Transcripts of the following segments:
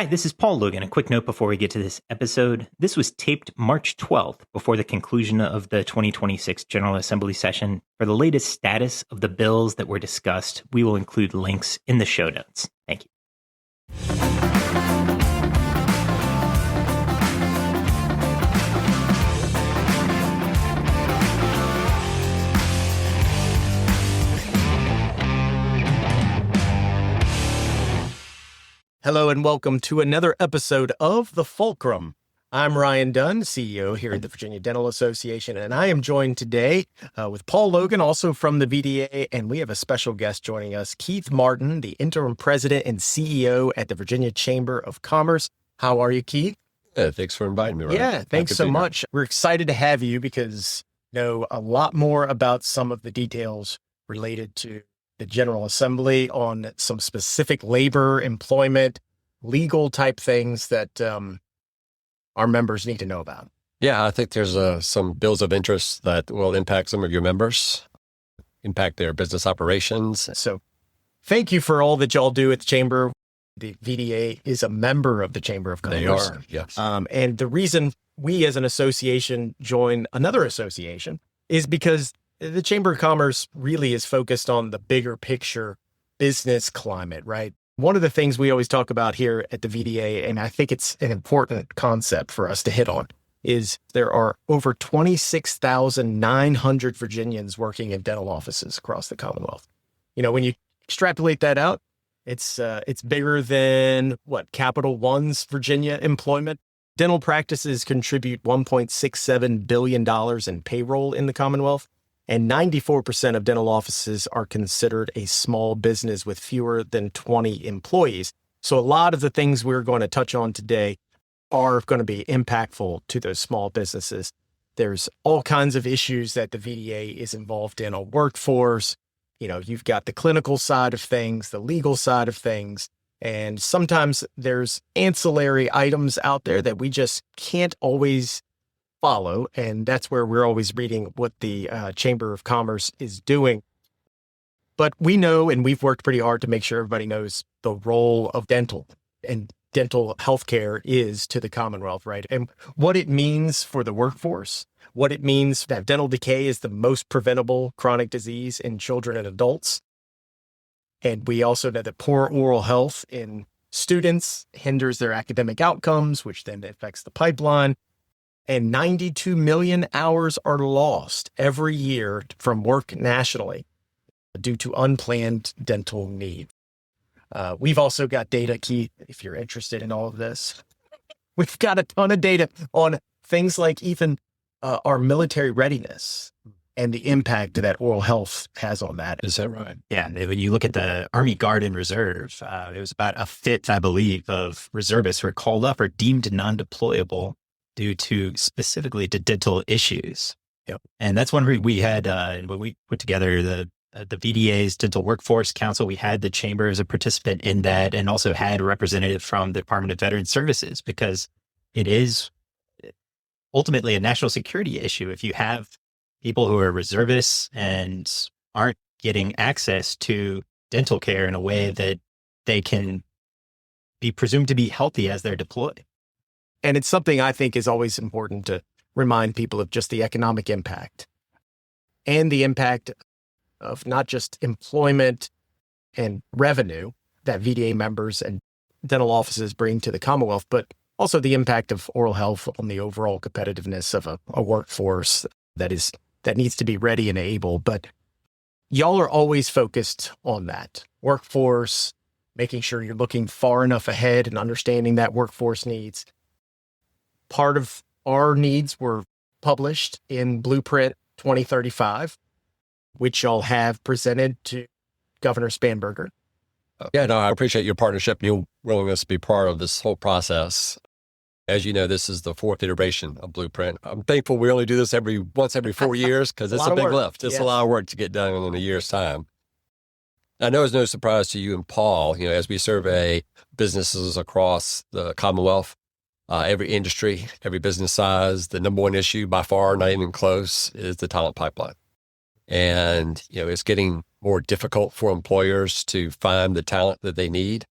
Hi, this is Paul Logan. A quick note before we get to this episode. This was taped March 12th before the conclusion of the 2026 General Assembly session. For the latest status of the bills that were discussed, we will include links in the show notes. Thank you. Hello and welcome to another episode of The Fulcrum. I'm Ryan Dunn, CEO here at the Virginia Dental Association, and I am joined today with Paul Logan, also from the VDA, and we have a special guest joining us, Keith Martin, the Interim President and CEO at the Virginia Chamber of Commerce. How are you, Keith? Yeah, thanks for inviting me, Ryan. Yeah, thanks so much. We're excited to have you because you know a lot more about some of the details related to the General Assembly on some specific labor, employment, legal type things that our members need to know about. Yeah, I think there's some bills of interest that will impact some of your members, impact their business operations. So thank you for all that y'all do at the Chamber. The VDA is a member of the Chamber of Commerce. They are, yes. And the reason we as an association join another association is because the Chamber of Commerce really is focused on the bigger picture business climate, right? One of the things we always talk about here at the VDA, and I think it's an important concept for us to hit on, is there are over 26,900 Virginians working in dental offices across the Commonwealth. You know, when you extrapolate that out, it's bigger than Capital One's Virginia employment. Dental practices contribute $1.67 billion in payroll in the Commonwealth. And 94% of dental offices are considered a small business with fewer than 20 employees. So a lot of the things we're going to touch on today are going to be impactful to those small businesses. There's all kinds of issues that the VDA is involved in on workforce. You know, you've got the clinical side of things, the legal side of things, and sometimes there's ancillary items out there that we just can't always follow, and that's where we're always reading what the Chamber of Commerce is doing. But we know, and we've worked pretty hard to make sure everybody knows the role of dental and dental healthcare is to the Commonwealth, right? And what it means for the workforce, what it means that dental decay is the most preventable chronic disease in children and adults. And we also know that poor oral health in students hinders their academic outcomes, which then affects the pipeline. And 92 million hours are lost every year from work nationally due to unplanned dental need. We've also got data, Keith, if you're interested in all of this. We've got a ton of data on things like even our military readiness and the impact that oral health has on that. Is that right? Yeah. When you look at the Army Guard and Reserve, it was about a fifth, I believe, of reservists who were called up or deemed non-deployable due to specifically to dental issues. Yep. And that's one we had, when we put together the VDA's Dental Workforce Council, we had the Chamber as a participant in that and also had a representative from the Department of Veterans Services because it is ultimately a national security issue. If you have people who are reservists and aren't getting access to dental care in a way that they can be presumed to be healthy as they're deployed. And it's something I think is always important to remind people of just the economic impact and the impact of not just employment and revenue that VDA members and dental offices bring to the Commonwealth, but also the impact of oral health on the overall competitiveness of a workforce that needs to be ready and able. But y'all are always focused on that workforce, making sure you're looking far enough ahead and understanding that workforce needs. Part of our needs were published in Blueprint 2035, which y'all have presented to Governor Spanberger. Yeah, no, I appreciate your partnership and your willingness to be part of this whole process. As you know, this is the fourth iteration of Blueprint. I'm thankful we only do this once every 4 years because it's a big lift. It's a lot of work to get done in a year's time. I know it's no surprise to you and Paul, you know, as we survey businesses across the Commonwealth, every industry, every business size, the number one issue by far, not even close, is the talent pipeline. And, you know, it's getting more difficult for employers to find the talent that they need.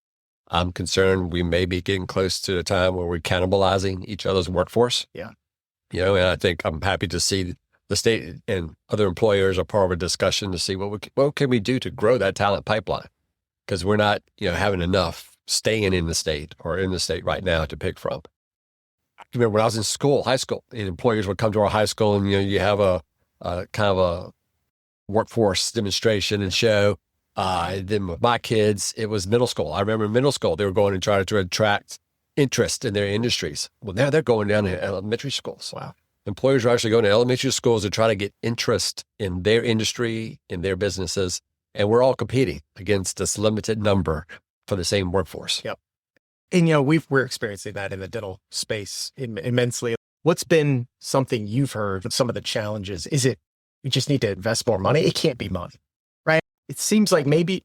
I'm concerned we may be getting close to a time where we're cannibalizing each other's workforce. Yeah. And I think I'm happy to see the state and other employers are part of a discussion to see what can we do to grow that talent pipeline, because we're not having enough staying in the state or in the state right now to pick from. I remember when I was in school, high school, and employers would come to our high school, and you have a kind of a workforce demonstration and show. And then with my kids, it was middle school. I remember in middle school, they were going and trying to attract interest in their industries. Well, now they're going down to elementary schools. Wow. Employers are actually going to elementary schools to try to get interest in their industry, in their businesses. And we're all competing against this limited number for the same workforce. Yep. And, we're experiencing that in the dental space immensely. What's been something you've heard of some of the challenges? Is it we just need to invest more money? It can't be money, right? It seems like maybe,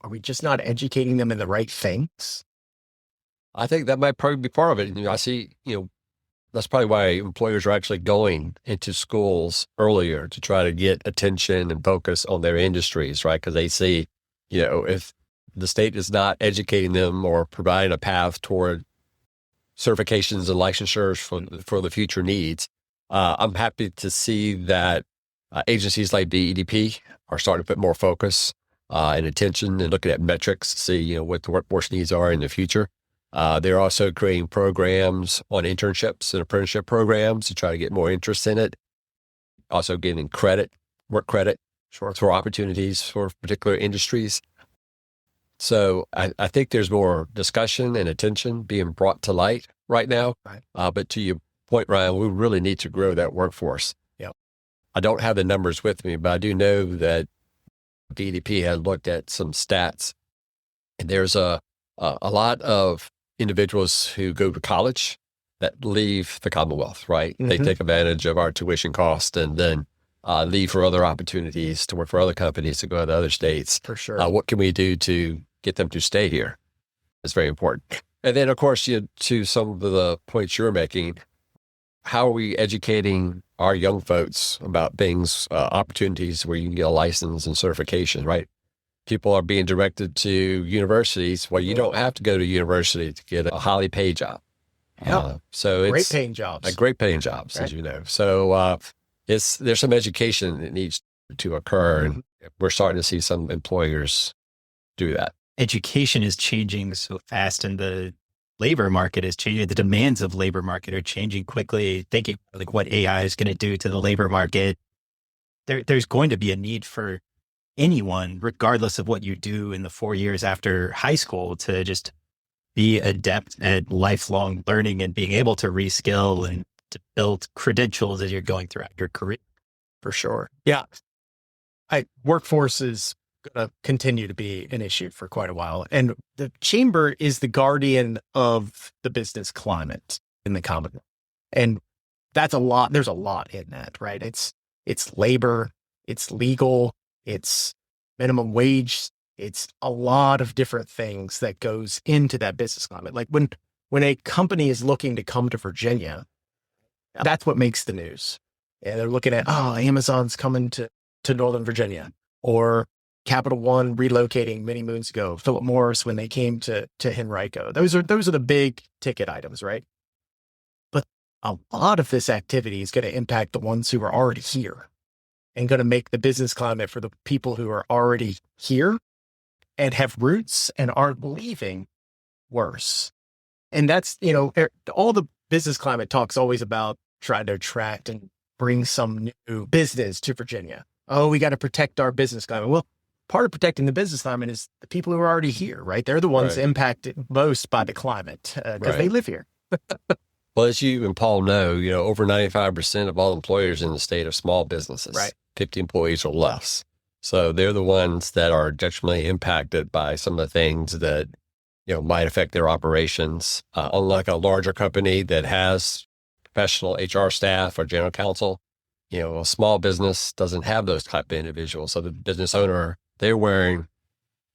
are we just not educating them in the right things? I think that might probably be part of it. I see, that's probably why employers are actually going into schools earlier to try to get attention and focus on their industries, right? Because they see, if the state is not educating them or providing a path toward certifications and licensures for the future needs, I'm happy to see that agencies like the EDP are starting to put more focus and attention and looking at metrics to see, what the workforce needs are in the future. They're also creating programs on internships and apprenticeship programs to try to get more interest in it. Also giving work credit for opportunities for particular industries. So I think there's more discussion and attention being brought to light right now. Right. But to your point, Ryan, we really need to grow that workforce. Yep. I don't have the numbers with me, but I do know that DDP had looked at some stats, and there's a lot of individuals who go to college that leave the Commonwealth, right? Mm-hmm. They take advantage of our tuition cost and then leave for other opportunities to work for other companies, to go to other states. For sure. What can we do to get them to stay here? It's very important. And then, of course, to some of the points you're making, how are we educating our young folks about things, opportunities where you can get a license and certification, right? People are being directed to universities. Well, you don't have to go to university to get a highly paid job. Yeah. So it's great paying jobs. Great paying jobs, right? As you know. So there's some education that needs to occur, and we're starting to see some employers do that. Education is changing so fast, and the labor market is changing. The demands of labor market are changing quickly. Thinking like what AI is going to do to the labor market, there's going to be a need for anyone, regardless of what you do in the 4 years after high school, to just be adept at lifelong learning and being able to reskill and to build credentials as you're going throughout your career. For sure. Yeah. Workforce is going to continue to be an issue for quite a while. And the chamber is the guardian of the business climate in the Commonwealth. And that's a lot. There's a lot in that, right? It's labor, it's legal, it's minimum wage. It's a lot of different things that goes into that business climate. Like when a company is looking to come to Virginia, that's what makes the news. And they're looking at, Amazon's coming to Northern Virginia, or Capital One relocating many moons ago, Philip Morris when they came to Henrico. Those are the big ticket items, right? But a lot of this activity is going to impact the ones who are already here, and going to make the business climate for the people who are already here and have roots and aren't leaving worse. And that's, all the business climate talk's always about trying to attract and bring some new business to Virginia. Oh, we got to protect our business climate. Well, part of protecting the business climate is the people who are already here, right? They're the ones impacted most by the climate because they live here. Well, as you and Paul know, over 95% of all employers in the state are small businesses, right? 50 employees or less. So they're the ones that are detrimentally impacted by some of the things that, might affect their operations. Unlike a larger company that has professional HR staff or general counsel, a small business doesn't have those type of individuals. So the business owner, they're wearing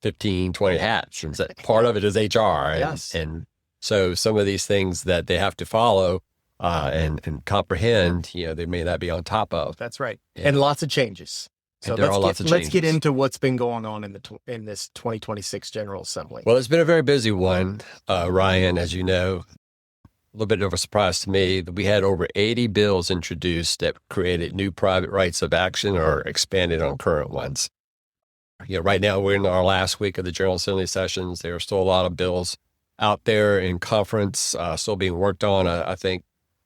15, 20 hats. And part of it is HR. And so some of these things that they have to follow and comprehend, they may not be on top of. That's right. And lots of changes. So there are lots of changes. let's get into what's been going on in this 2026 General Assembly. Well, it's been a very busy one, Ryan, as you know. A little bit of a surprise to me that we had over 80 bills introduced that created new private rights of action or expanded on current ones. Right now we're in our last week of the General Assembly sessions. There are still a lot of bills out there in conference, still being worked on. I think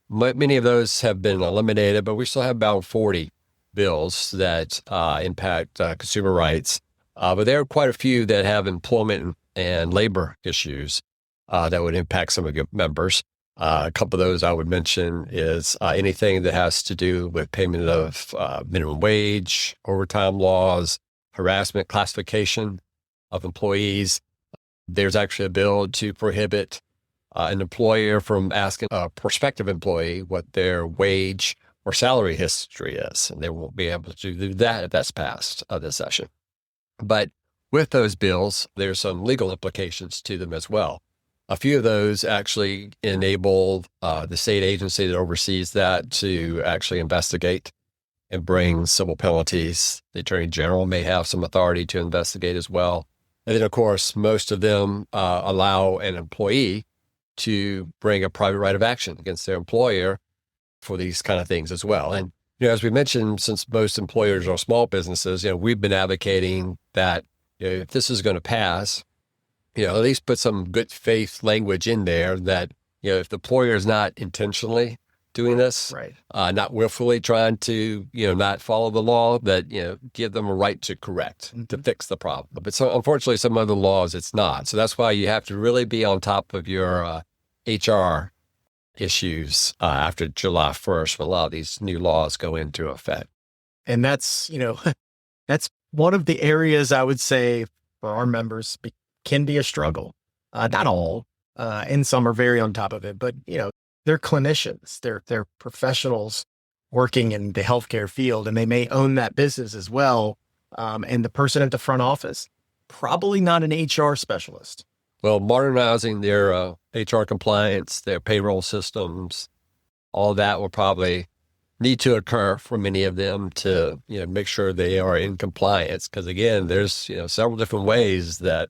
many of those have been eliminated, but we still have about 40 bills that impact consumer rights. But there are quite a few that have employment and labor issues that would impact some of your members. A couple of those I would mention is anything that has to do with payment of minimum wage, overtime laws, harassment classification of employees. There's actually a bill to prohibit an employer from asking a prospective employee what their wage or salary history is, and they won't be able to do that if that's passed this session. But with those bills, there's some legal implications to them as well. A few of those actually enable the state agency that oversees that to actually investigate and bring civil penalties. The Attorney General may have some authority to investigate as well. And then, of course, most of them allow an employee to bring a private right of action against their employer for these kind of things as well. And, as we mentioned, since most employers are small businesses, we've been advocating that if this is going to pass, at least put some good faith language in there that, if the employer is not intentionally doing this, right, not willfully trying to, not follow the law, that, give them a right to correct, to fix the problem. But so unfortunately, some other laws, it's not. So that's why you have to really be on top of your HR issues after July 1st when a lot of these new laws go into effect. And that's, that's one of the areas I would say for our members can be a struggle. Not all, and some are very on top of it, but, they're clinicians, they're professionals working in the healthcare field, and they may own that business as well. And the person at the front office, probably not an HR specialist. Well, modernizing their HR compliance, their payroll systems, all that will probably need to occur for many of them to, make sure they are in compliance. Because again, there's, several different ways that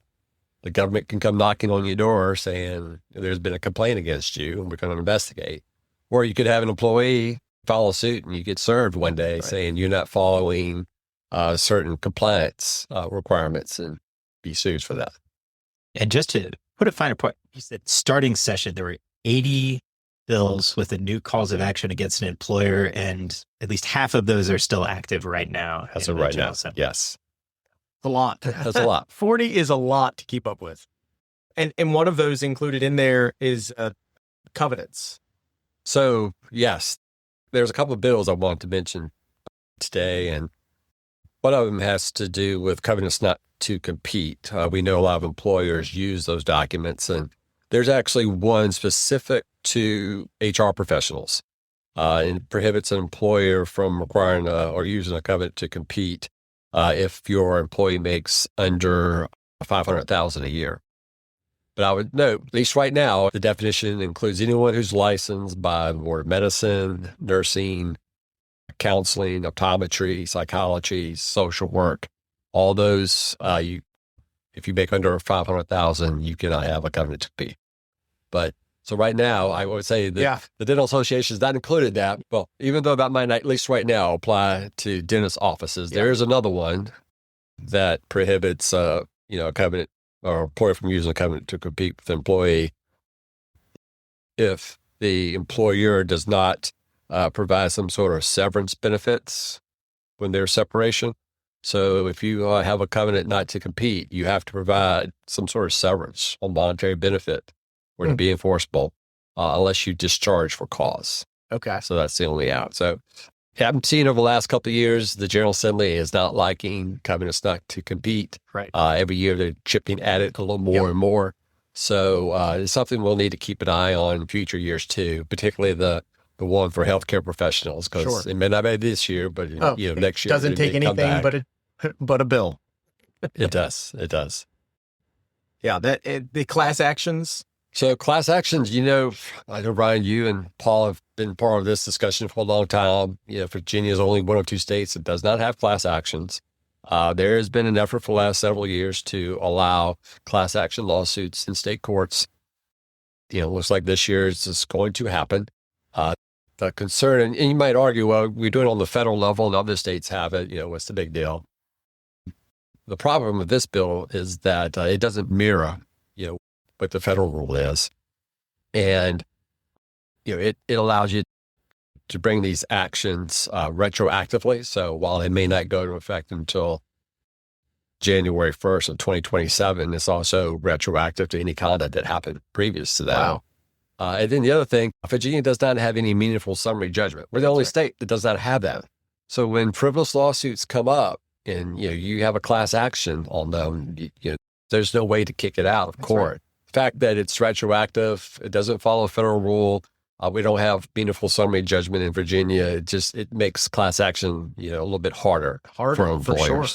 the government can come knocking on your door saying there's been a complaint against you and we're going to investigate. Or you could have an employee file a suit and you get served one day right, saying you're not following certain compliance requirements and be sued for that. And just to put a finer point, you said starting session, there were 80 bills with a new cause of action against an employer, and at least half of those are still active right now. That's right now. Yes. A lot. That's a lot. 40 is a lot to keep up with. And one of those included in there is covenants. So, yes, there's a couple of bills I want to mention today, and one of them has to do with covenants not to compete. We know a lot of employers use those documents, and there's actually one specific to HR professionals. And prohibits an employer from requiring or using a covenant to compete if your employee makes under $500,000 a year. But I would note, at least right now, the definition includes anyone who's licensed by the Board of Medicine, nursing, counseling, optometry, psychology, social work. All those, if you make under $500,000, you cannot have a covenant to compete. But so right now, I would say that the dental association is not included that. Well, even though that might not, at least right now, apply to dentist offices, there is another one that prohibits, a covenant or employer from using a covenant to compete with an employee if the employer does not provide some sort of severance benefits when there's separation. So if you have a covenant not to compete, you have to provide some sort of severance or monetary benefit or to be enforceable unless you discharge for cause. Okay. So that's the only out. So I've seen over the last couple of years, the General Assembly is not liking covenants not to compete. Right. Every year they're chipping at it a little more and more. So it's something we'll need to keep an eye on in future years too, particularly the one for healthcare professionals, because it may not be this year, but next year. It doesn't take anything but a bill. It does. It does. Yeah, the class actions So class actions, I know, Ryan, you and Paul have been part of this discussion for a long time. Virginia is only one of two states that does not have class actions. There has been an effort for the last several years to allow class action lawsuits in state courts. Looks like this year it's just going to happen. The concern, and you might argue, well, we're doing it on the federal level and other states have it, what's the big deal? The problem with this bill is that it doesn't mirror, what the federal rule is. And, it allows you to bring these actions retroactively. So while it may not go into effect until January 1st of 2027, it's also retroactive to any conduct that happened previous to that. Wow. And then the other thing, Virginia does not have any meaningful summary judgment. We're the only state that does not have that. So when frivolous lawsuits come up and, you have a class action on them, there's no way to kick it out of court. Right. The fact that it's retroactive, it doesn't follow federal rule. We don't have meaningful summary judgment in Virginia. It makes class action, a little bit harder for employers. For sure.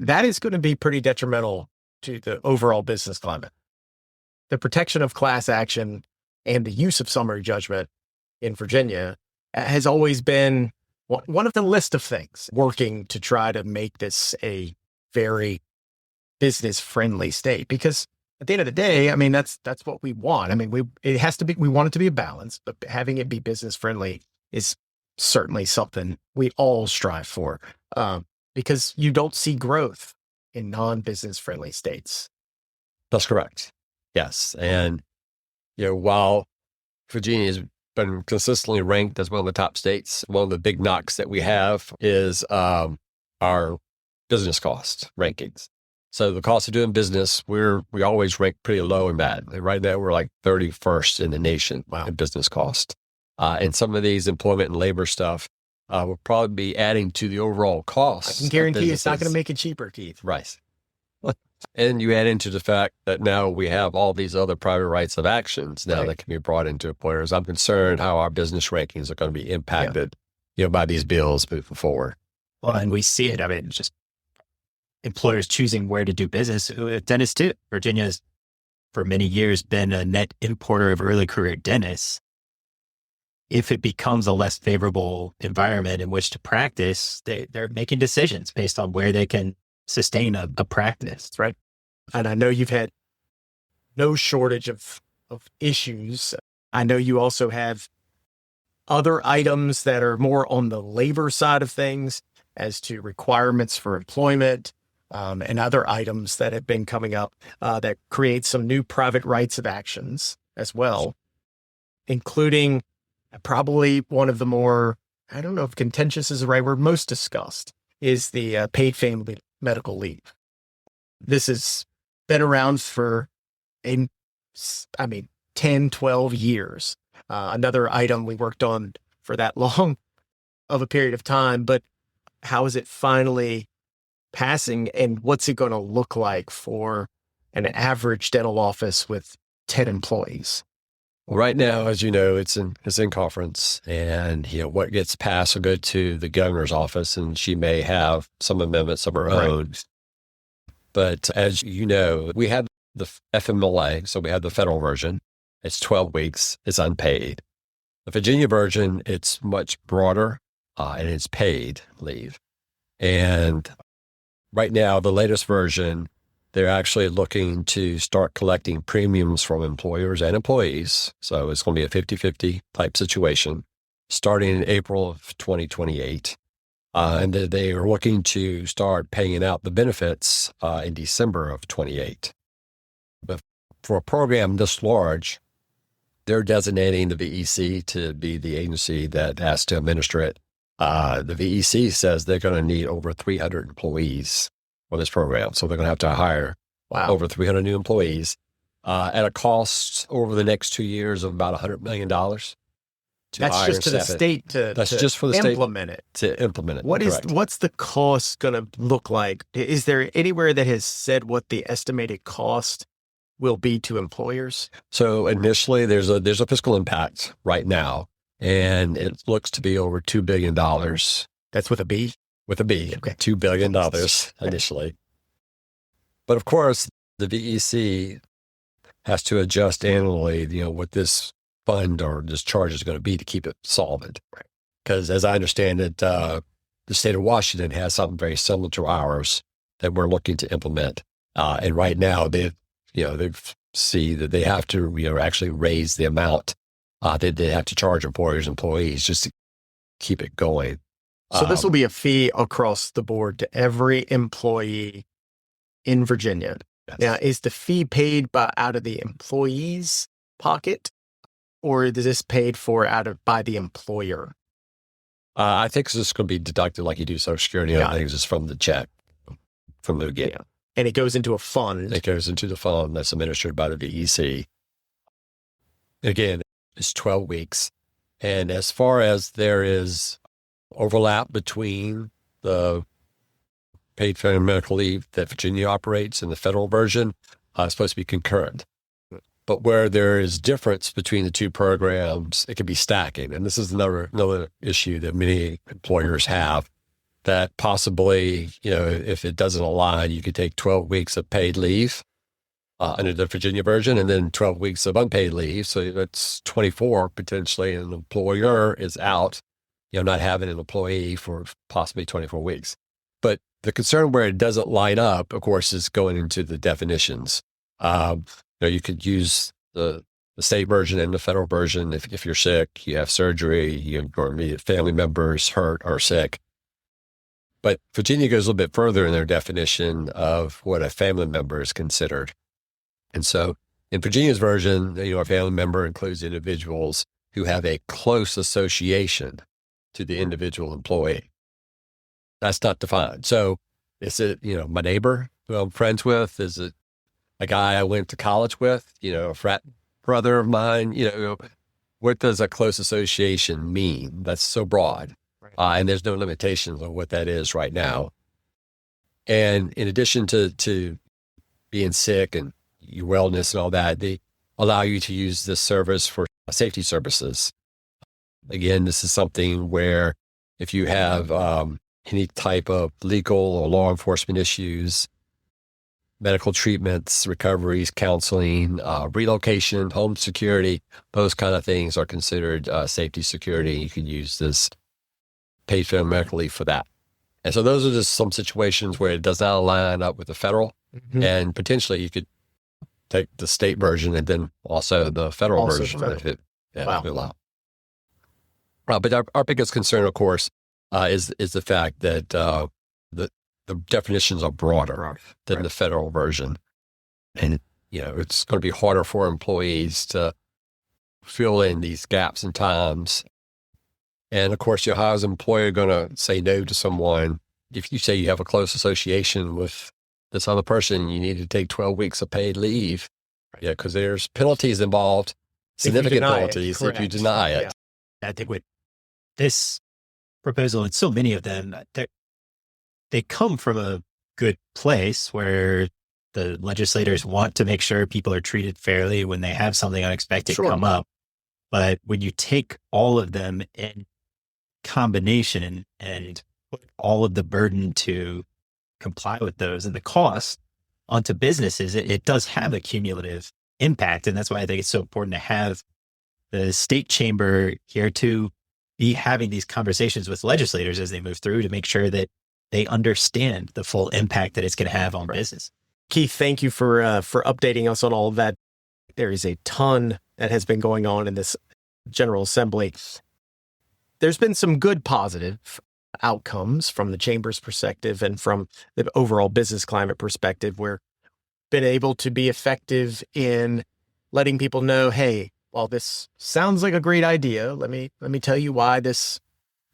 That is going to be pretty detrimental to the overall business climate. The protection of class action and the use of summary judgment in Virginia has always been one of the list of things working to try to make this a very business-friendly state. Because at the end of the day, that's what we want. We want it to be a balance, but having it be business-friendly is certainly something we all strive for. Because you don't see growth in non-business friendly states. That's correct. Yes. And, while Virginia has been consistently ranked as one of the top states, one of the big knocks that we have is our business cost rankings. So the cost of doing business, we always rank pretty low in that. Right now, we're like 31st in the nation in business cost. And some of these employment and labor stuff will probably be adding to the overall cost. I can guarantee it's not going to make it cheaper, Keith. Right. And you add into the fact that now we have all these other private rights of actions now that can be brought into employers. I'm concerned how our business rankings are going to be impacted, by these bills moving forward. Well, and we see it. Just employers choosing where to do business. Dentists too. Virginia has, for many years, been a net importer of early career dentists. If it becomes a less favorable environment in which to practice, they're making decisions based on where they can sustain a practice. That's right. And I know you've had no shortage of issues. I know you also have other items that are more on the labor side of things as to requirements for employment, and other items that have been coming up that create some new private rights of actions as well, including probably one of the more, I don't know if contentious is the right word, most discussed is the paid family medical leave. This has been around for 10, 12 years. Another item we worked on for that long of a period of time, but how is it finally passing and what's it going to look like for an average dental office with 10 employees? Well, right now, as you know, it's in conference, and what gets passed will go to the governor's office, and she may have some amendments of her own. But as you know, we have the FMLA, so we have the federal version. It's 12 weeks. It's unpaid. The Virginia version, it's much broader, and it's paid leave. And right now, the latest version, they're actually looking to start collecting premiums from employers and employees. So it's going to be a 50-50 type situation starting in April of 2028. And they are looking to start paying out the benefits in December of 28. But for a program this large, they're designating the VEC to be the agency that has to administer it. The VEC says they're going to need over 300 employees for this program. So they're going to have to hire over 300 new employees at a cost over the next 2 years of about $100 million. That's just to the state to implement it. To implement it. What's the cost going to look like? Is there anywhere that has said what the estimated cost will be to employers? So initially, there's a fiscal impact right now, and it looks to be over $2 billion. That's with a B? With a B, okay. $2 billion initially. But of course, the VEC has to adjust annually, what this fund or this charge is going to be to keep it solvent. Because as I understand it, the state of Washington has something very similar to ours that we're looking to implement. And right now they see that they have to, actually raise the amount that they have to charge employees just to keep it going. So this will be a fee across the board to every employee in Virginia. Yes. Now, is the fee paid out of the employee's pocket, or is this paid for by the employer? I think this is going to be deducted like you do Social Security and other things, just from the check, from the get. Yeah. And it goes into a fund. It goes into the fund that's administered by the VEC. Again, it's 12 weeks. And as far as there is overlap between the paid family medical leave that Virginia operates and the federal version, it's supposed to be concurrent. But where there is difference between the two programs, it can be stacking. And this is another issue that many employers have, that possibly, if it doesn't align, you could take 12 weeks of paid leave under the Virginia version, and then 12 weeks of unpaid leave. So that's 24 potentially, and the employer is out, not having an employee for possibly 24 weeks. But the concern where it doesn't line up, of course, is going into the definitions. You could use the state version and the federal version if you're sick, you have surgery, your immediate family members hurt or sick. But Virginia goes a little bit further in their definition of what a family member is considered. And so in Virginia's version, a family member includes individuals who have a close association to the individual employee. That's not defined. So is it, my neighbor who I'm friends with? Is it a guy I went to college with, a frat brother of mine? What does a close association mean? That's so broad. Right. And there's no limitations on what that is right now. And in addition to being sick and your wellness and all that, they allow you to use this service for safety services. Again, this is something where if you have any type of legal or law enforcement issues, medical treatments, recoveries, counseling, relocation, home security, those kind of things are considered safety security. You can use this paid family medical leave for that. And so those are just some situations where it does not line up with the federal, and potentially you could take the state version and then also the federal version. Wow. But our biggest concern, of course, is the fact that the definitions are broader than the federal version. And, it's going to be harder for employees to fill in these gaps in times. And of course, how is an employer going to say no to someone? If you say you have a close association with this other person, you need to take 12 weeks of paid leave. Yeah, because there's penalties involved, significant penalties if you deny it. Yeah. I think with this proposal, and so many of them, they come from a good place where the legislators want to make sure people are treated fairly when they have something unexpected come up. But when you take all of them in combination and put all of the burden to comply with those and the cost onto businesses, it does have a cumulative impact. And that's why I think it's so important to have the state chamber here to be having these conversations with legislators as they move through to make sure that they understand the full impact that it's going to have on business. Keith, thank you for updating us on all of that. There is a ton that has been going on in this General Assembly. There's been some good positive outcomes from the chamber's perspective and from the overall business climate perspective. We're been able to be effective in letting people know, hey, while this sounds like a great idea, let me tell you why this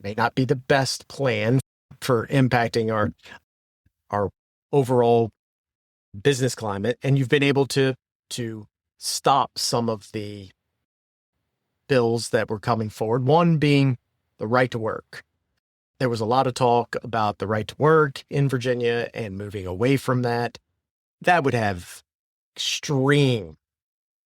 may not be the best plan for impacting our overall business climate. And you've been able to stop some of the bills that were coming forward. One being the right to work. There was a lot of talk about the right to work in Virginia and moving away from that. That would have extreme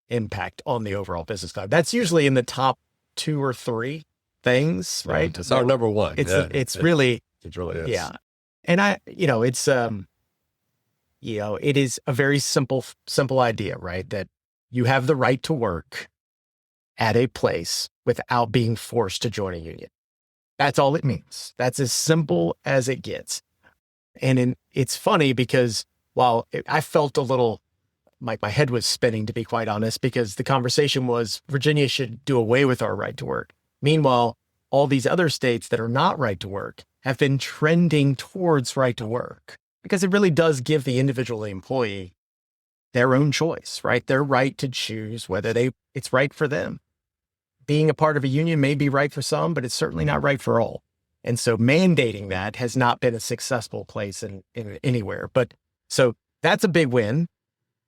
impact on the overall business climate. That's usually in the top 2 or 3 things, right? It's our number one. It's really, it really is. Yeah. And it is a very simple idea, right? That you have the right to work at a place without being forced to join a union. That's all it means. That's as simple as it gets. And it's funny because while I felt a little, my head was spinning, to be quite honest, because the conversation was Virginia should do away with our right to work. Meanwhile, all these other states that are not right to work have been trending towards right to work, because it really does give the individual employee their own choice, right? Their right to choose whether it's right for them. Being a part of a union may be right for some, but it's certainly not right for all. And so mandating that has not been a successful place in anywhere. But so that's a big win.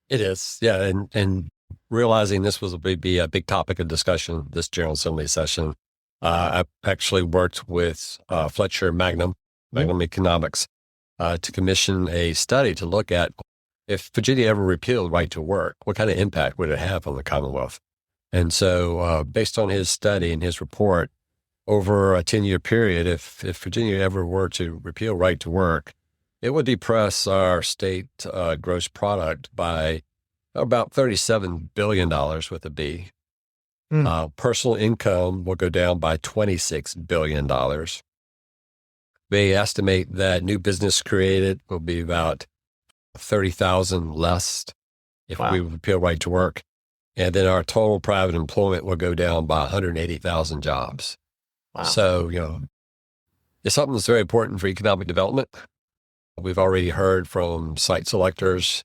It is. Yeah. And realizing this was be a big topic of discussion this General Assembly session, I actually worked with Fletcher Magnum Economics, to commission a study to look at if Virginia ever repealed right to work, what kind of impact would it have on the Commonwealth? And so based on his study and his report, over a 10-year period, if Virginia ever were to repeal right to work, it would depress our state gross product by about $37 billion with a B. Personal income will go down by $26 billion. They estimate that new business created will be about 30,000 less if we repeal right to work. And then our total private employment will go down by 180,000 jobs. Wow. So, it's something that's very important for economic development. We've already heard from site selectors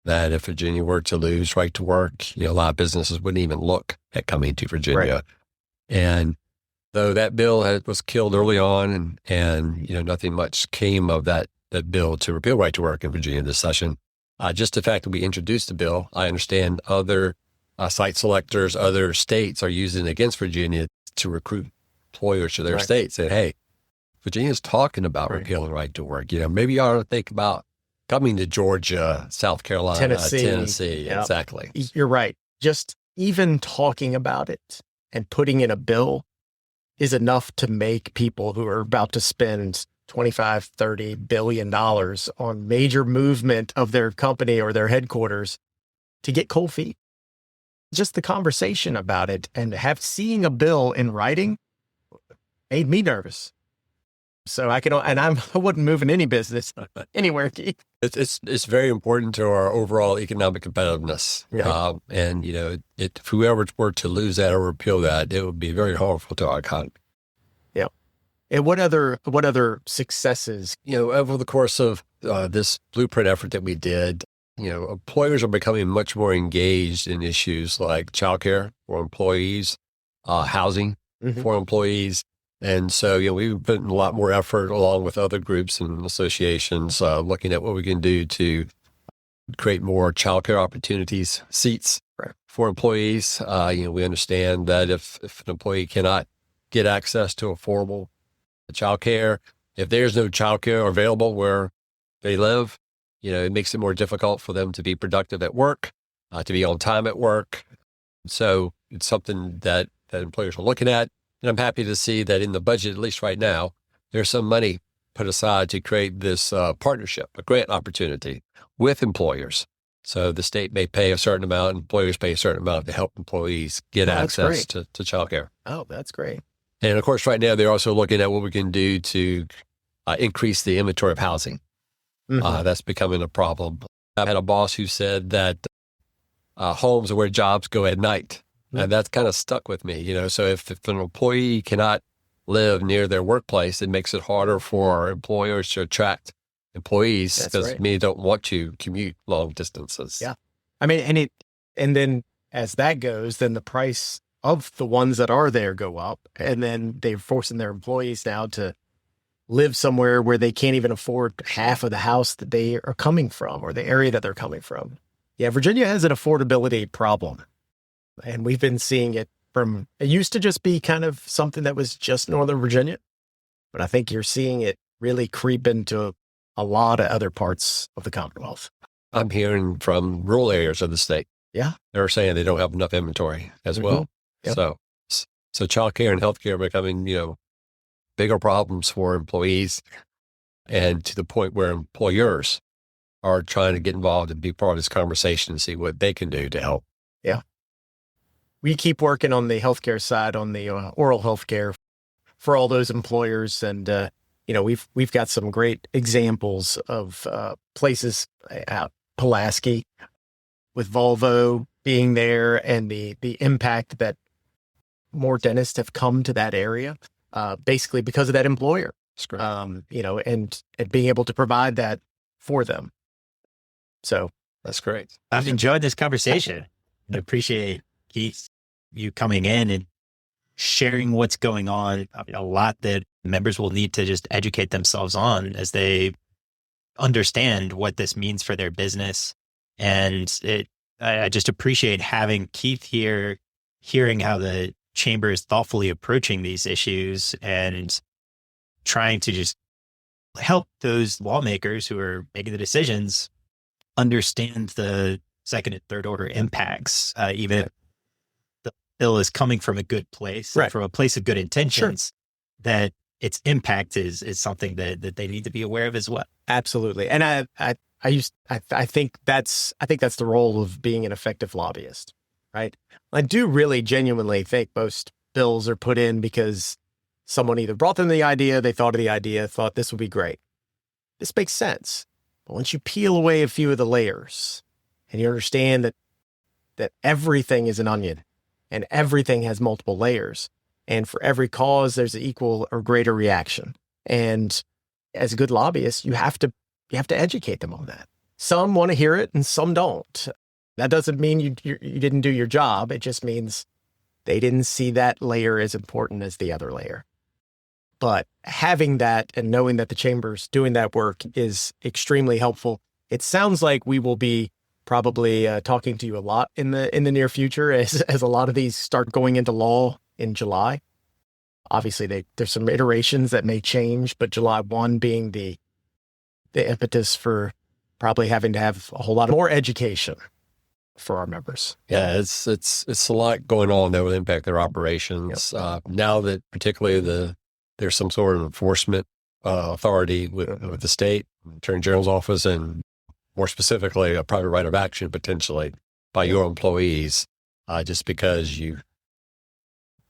that if Virginia were to lose right to work, a lot of businesses wouldn't even look at coming to Virginia. Right. And though that bill was killed early on and nothing much came of that bill to repeal right to work in Virginia this session, just the fact that we introduced the bill, I understand other site selectors, other states are using it against Virginia to recruit employers to their states. Saying, hey, Virginia's talking about repealing right to work. Maybe you ought to think about coming to Georgia, South Carolina, Tennessee. Yep. Exactly. You're right. Just even talking about it and putting in a bill is enough to make people who are about to spend $25, $30 billion on major movement of their company or their headquarters to get cold feet. Just the conversation about it and seeing a bill in writing made me nervous. So I wouldn't move in any business anywhere. It's very important to our overall economic competitiveness. Yeah. And if whoever were to lose that or repeal that, it would be very harmful to our economy. Yeah. And what other successes? Over the course of this blueprint effort that we did, employers are becoming much more engaged in issues like childcare for employees, housing for employees. And so, we've put in a lot more effort along with other groups and associations, looking at what we can do to create more childcare opportunities, seats for employees. We understand that if an employee cannot get access to affordable childcare, if there's no childcare available where they live, it makes it more difficult for them to be productive at work, to be on time at work. So it's something that employers are looking at. And I'm happy to see that in the budget, at least right now, there's some money put aside to create this partnership, a grant opportunity with employers. So the state may pay a certain amount, employers pay a certain amount to help employees get access to childcare. Oh, that's great. And of course, right now, they're also looking at what we can do to increase the inventory of housing. That's becoming a problem. I had a boss who said that homes are where jobs go at night. And that's kind of stuck with me, So if an employee cannot live near their workplace, it makes it harder for employers to attract employees because many don't want to commute long distances. Yeah. I mean, and then as that goes, then the price of the ones that are there go up, and then they're forcing their employees now to live somewhere where they can't even afford half of the house that they are coming from or the area that they're coming from. Yeah, Virginia has an affordability problem. And we've been seeing it it used to just be kind of something that was just Northern Virginia, but I think you're seeing it really creep into a lot of other parts of the Commonwealth. I'm hearing from rural areas of the state. Yeah. They're saying they don't have enough inventory as well. Yep. So childcare and healthcare are becoming, bigger problems for employees, and to the point where employers are trying to get involved and be part of this conversation and see what they can do to help. Yeah. we keep working on the healthcare side, on the oral healthcare for all those employers. And, we've got some great examples of places out Pulaski with Volvo being there, and the impact that more dentists have come to that area, basically because of that employer. That's great. And being able to provide that for them. So that's great. I've enjoyed this conversation. I appreciate, Keith, you coming in and sharing what's going on. A lot that members will need to just educate themselves on as they understand what this means for their business. And I just appreciate having Keith here, hearing how the chamber is thoughtfully approaching these issues and trying to just help those lawmakers who are making the decisions understand the second and third order impacts, even if the bill is coming from a good place, right, from a place of good intentions, that its impact is something that they need to be aware of as well. Absolutely. And I think that's the role of being an effective lobbyist, right? I do really genuinely think most bills are put in because someone either brought them the idea, they thought of the idea, thought this would be great. This makes sense. But once you peel away a few of the layers and you understand that everything is an onion and everything has multiple layers, and for every cause, there's an equal or greater reaction. And as a good lobbyist, you have to educate them on that. Some want to hear it and some don't. That doesn't mean you didn't do your job. It just means they didn't see that layer as important as the other layer. But having that and knowing that the chamber's doing that work is extremely helpful. It sounds like we will be probably talking to you a lot in the near future as a lot of these start going into law in July. Obviously, there's some iterations that may change, but July 1 being the impetus for probably having to have a whole lot more education for our members. Yeah, it's a lot going on that will impact their operations. Yep. Now that particularly there's some sort of enforcement authority with the state, Attorney General's office, and more specifically, a private right of action potentially by your employees, just because you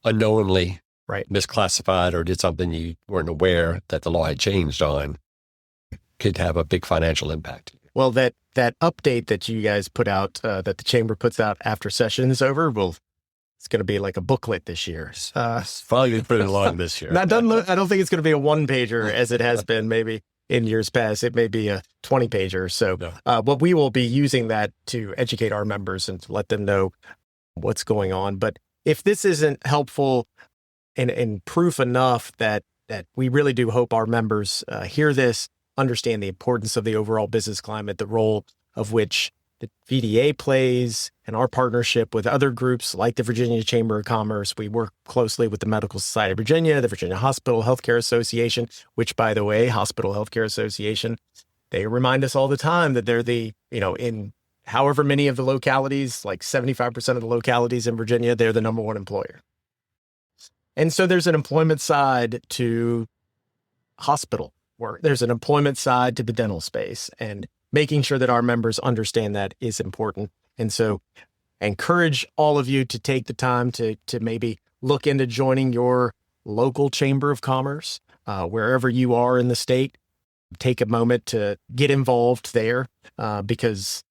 unknowingly misclassified or did something you weren't aware that the law had changed on, could have a big financial impact. Well, that update that you guys put out, that the chamber puts out after session is over, it's going to be like a booklet this year. Finally put it along this year. I don't think it's going to be a one-pager as it has been maybe in years past. It may be a 20-pager. So but we will be using that to educate our members and to let them know what's going on. But if this isn't helpful and proof enough that we really do hope our members hear this, understand the importance of the overall business climate, the role of which the VDA plays, and our partnership with other groups like the Virginia Chamber of Commerce. We work closely with the Medical Society of Virginia, the Virginia Hospital Healthcare Association, which, by the way, Hospital Healthcare Association, they remind us all the time that they're in however many of the localities, like 75% of the localities in Virginia, they're the number one employer. And so there's an employment side to hospital work. There's an employment side to the dental space, and making sure that our members understand that is important. And so I encourage all of you to take the time to maybe look into joining your local chamber of commerce, wherever you are in the state. Take a moment to get involved there because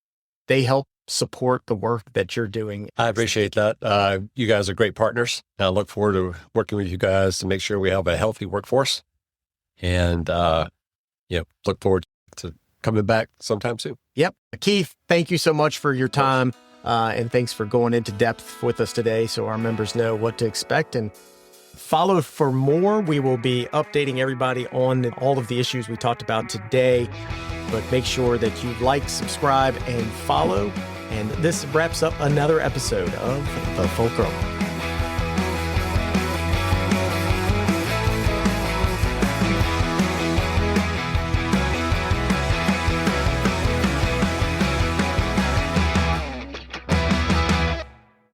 they help support the work that you're doing. I appreciate that. You guys are great partners. I look forward to working with you guys to make sure we have a healthy workforce, and look forward to coming back sometime soon. Yep. Keith, thank you so much for your time, and thanks for going into depth with us today so our members know what to expect. And follow for more. We will be updating everybody on all of the issues we talked about today, but make sure that you like, subscribe, and follow. And this wraps up another episode of The Fulcrum.